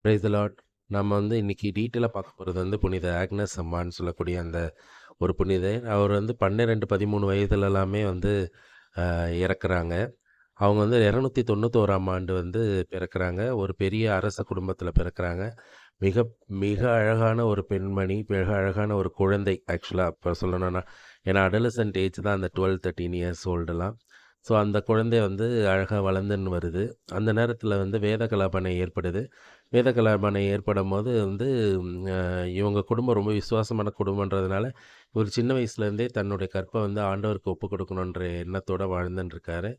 Praise the Lord. நம்ம வந்து இன்னைக்கு டீட்டெயிலா பார்க்க போறது வந்து புனித ஆக்னஸ் அம்மான்னு சொல்லக்கூடிய அந்த ஒரு புனிதை. அவர் வந்து 12, 13 வயதுலலாமே வந்து இறக்குறாங்க. அவங்க வந்து 291ஆம் ஆண்டு வந்து பிறக்குறாங்க. ஒரு பெரிய அரச குடும்பத்தில பிறக்குறாங்க. மிக மிக அழகான ஒரு பெண்மணி, மிக அழகான ஒரு குழந்தை ஆக்சுவலா இப்ப சொல்லணும்னா. ஏன்னா அடாலசென்ட் ஏஜ் தான் அந்த 12, 13 இயர்ஸ் ஓல்டுலாம். ஸோ அந்த குழந்தை வந்து அழகா வளர்ந்துன்னு வருது. அந்த நேரத்தில வந்து வேத கலாபனை ஏற்படுது. வேத கலாபனை ஏற்படும்போது வந்து இவங்க குடும்பம் ரொம்ப விசுவாசமான குடும்பன்றதுனால, ஒரு சின்ன வயசுலேருந்தே தன்னுடைய கற்பை வந்து ஆண்டவருக்கு ஒப்புக் கொடுக்கணுன்ற எண்ணத்தோட வாழ்ந்துன்னு இருக்காரு.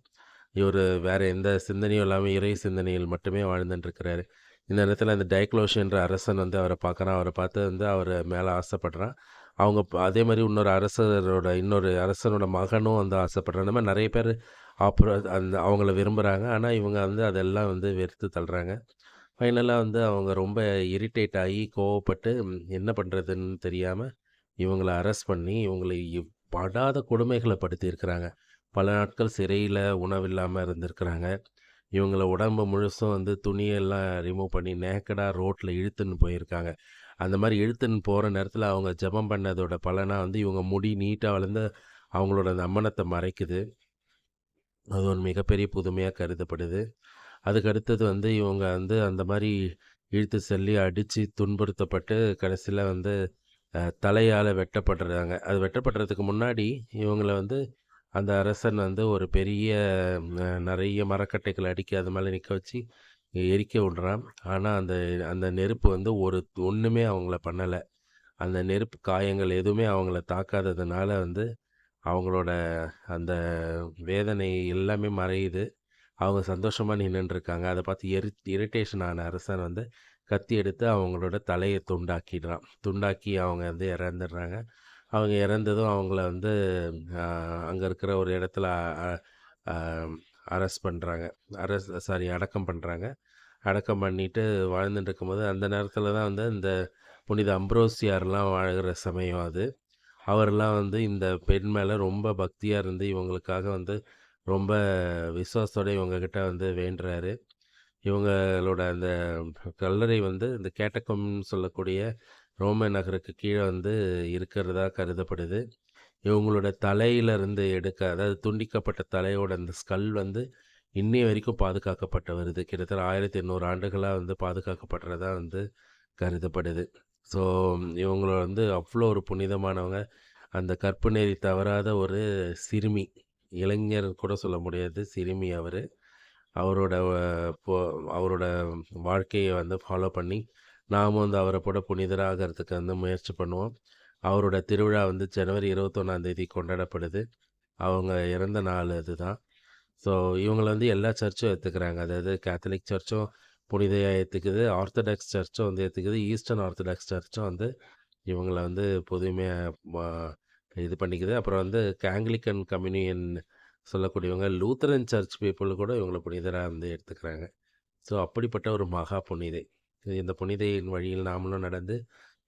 இவரு வேற எந்த சிந்தனையும் இல்லாம இறை சிந்தனையில் மட்டுமே வாழ்ந்துன்னு இருக்கிறாரு. இந்த நேரத்தில அந்த டைக்ளோஷியன்ற அரசன் வந்து அவர பார்க்குறான். அவர பார்த்து வந்து அவரு மேல ஆசைப்படுறான். அவங்க அதே மாரி இன்னொரு அரசனோட மகனும் வந்து ஆசைப்படுறான். அந்த மாரி நெறைய பேரு அவங்கள விரும்புறாங்க. ஆனா இவங்க வந்து அதெல்லாம் வந்து வெறுத்து தள்ளுறாங்க. ஃபைனலா வந்து அவங்க ரொம்ப இரிட்டேட் ஆகி, கோவப்பட்டு என்ன பண்றதுன்னு தெரியாம, இவங்கள அரெஸ்ட் பண்ணி, இவங்கள படாத கொடுமைகள படுத்தியிருக்கிறாங்க. பல நாட்கள் சிறையில உணவில்லாம இருந்திருக்கிறாங்க. இவங்கள உடம்பு முழுசும் வந்து துணியெல்லாம் ரிமூவ் பண்ணி நேக்கடா ரோட்ல இழுத்துன்னு போயிருக்காங்க. அந்த மாரி இழுத்துன்னு போற நேரத்தில அவங்க ஜெபம் பண்ணதோட பலனா வந்து இவங்க முடி நீட்டா வளர்ந்து அவங்களோட அந்த அம்மனத்த மறைக்குது. அது ஒரு மிகப்பெரிய புதுமையா கருதப்படுது. அதுக்கு அடுத்தது வந்து இவங்க வந்து அந்த மாரி இழுத்து சொல்லி அடிச்சு துன்புறுத்தப்பட்டு கடைசியில வந்து தலையால வெட்டப்படுறாங்க. அது வெட்டப்படுறதுக்கு முன்னாடி இவங்கள வந்து அந்த அரசன் வந்து ஒரு பெரிய நெறைய மரக்கட்டைகள அடுக்கி அது மேல நிக்க வச்சு எரிக்க விடுறான். ஆனா அந்த அந்த நெருப்பு வந்து ஒண்ணுமே அவங்கள பண்ணல. அந்த நெருப்பு காயங்கள் எதுவுமே அவங்கள தாக்காததுனால வந்து அவங்களோட அந்த வேதனை எல்லாமே மறையுது. அவங்க சந்தோஷமா நின்னுன்ருக்காங்க. அத பார்த்து இரிட்டேஷன் ஆன அரசன் வந்து கத்தி எடுத்து அவங்களோட தலைய துண்டாக்கிடுறான். துண்டாக்கி அவங்க வந்து இறந்துடுறாங்க. அவங்க இறந்ததும் அவங்கள வந்து அ அங்க இருக்கிற ஒரு இடத்துல அ அ அரெஸ்ட் பண்றாங்க. அடக்கம் பண்றாங்க. அடக்கம் பண்ணிட்டு வாழ்ந்துட்டு இருக்கும்போது, அந்த நேரத்தில தான் வந்து இந்த புனித அம்ப்ரோசியார்லாம் வாழ்கிற சமயம் அது. அவரெல்லாம் வந்து இந்த பெண் மேல ரொம்ப பக்தியா இருந்து இவங்களுக்காக வந்து ரொம்ப விசுவாசத்தோட இவங்க கிட்ட வந்து வேண்டுறாரு. இவங்களோட அந்த கல்லறை வந்து இந்த கேட்டகம்ன்னு சொல்லக்கூடிய ரோம நகருக்கு கீழ வந்து இருக்கிறதா கருதப்படுது. இவங்களோட தலையிலருந்து அதாவது துண்டிக்கப்பட்ட தலையோட அந்த ஸ்கல் வந்து இன்னைய வரைக்கும் பாதுகாக்கப்பட்டு வருது. கிட்டத்தட்ட 1800 ஆண்டுகளா வந்து பாதுகாக்கப்படுறதா வந்து கருதப்படுது. ஸோ இவங்கள வந்து அவ்வளோ ஒரு புனிதமானவங்க. அந்த கற்பு நெறி தவறாத ஒரு சிறுமி. இளைஞர் கூட சொல்ல முடியாது. சிறுமி அவரு. அவரோட வ பொ அவரோட வாழ்க்கைய வந்து ஃபாலோ பண்ணி, நாமும் வந்து அவர போல புனிதராகறதுக்கு வந்து முயற்சி பண்ணுவோம். அவரோட திருவிழா வந்து ஜனவரி 21ஆம் தேதி கொண்டாடப்படுது. அவங்க இறந்த நாள் அதுதான். ஸோ இவங்கள வந்து எல்லா சர்ச்சும் ஏத்துக்கிறாங்க. அதாவது கேத்தலிக் சர்ச்சும் புனிதையா ஏத்துக்குது. ஆர்த்தடாக்ஸ் சர்ச்சும் வந்து ஏத்துக்குது. ஈஸ்டர்ன் ஆர்த்தடாக்ஸ் சர்ச்சும் வந்து இவங்கள வந்து புதுமையா ம இது பண்ணிக்குது. அப்புறம் வந்து ஆங்கிலிக்கன் கம்யூனியன் சொல்லக்கூடியவங்க, லூத்தரன் சர்ச் பீப்பிள் கூட இவங்கள புனிதரா வந்து எடுத்துக்கிறாங்க. ஸோ அப்படிப்பட்ட ஒரு மகா புனிதை. இந்த புனிதையின் வழியில் நாமளும் நடந்து,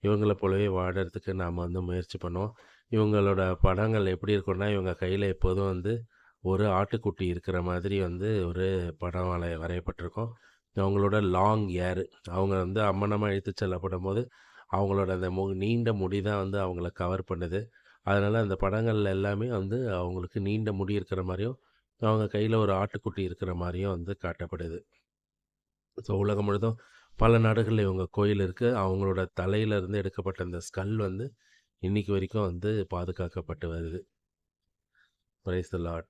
இவங்கள போலவே வாழறதுக்கு நாம வந்து முயற்சி பண்ணுவோம். இவங்களோட படங்கள் எப்படி இருக்கும்னா, இவங்க கையில எப்போதும் வந்து ஒரு ஆட்டுக்குட்டி இருக்கிற மாதிரி வந்து ஒரு படம் வரையப்பட்டிருக்கும். அவங்களோட லாங் ஹேர் அவங்க வந்து அம்மனமா இழுத்துச் செல்லப்படும்போது, அவங்களோட அந்த நீண்ட முடி தான் வந்து அவங்கள கவர் பண்ணுது. அதனால அந்த படங்கள்ல எல்லாமே வந்து அவங்களுக்கு நீண்ட முடி இருக்கிற மாரியும், அவங்க கையில ஒரு ஆட்டுக்குட்டி இருக்கிற மாரியும் வந்து காட்டப்படுது. ஸோ உலகம் முழுதும் பல நாடுகள்ல இவங்க கோயில் இருக்கு. அவங்களோட தலையில இருந்து எடுக்கப்பட்ட அந்த ஸ்கல் வந்து இன்னைக்கு வரைக்கும் வந்து பாதுகாக்கப்பட்டு வருது. Praise the Lord.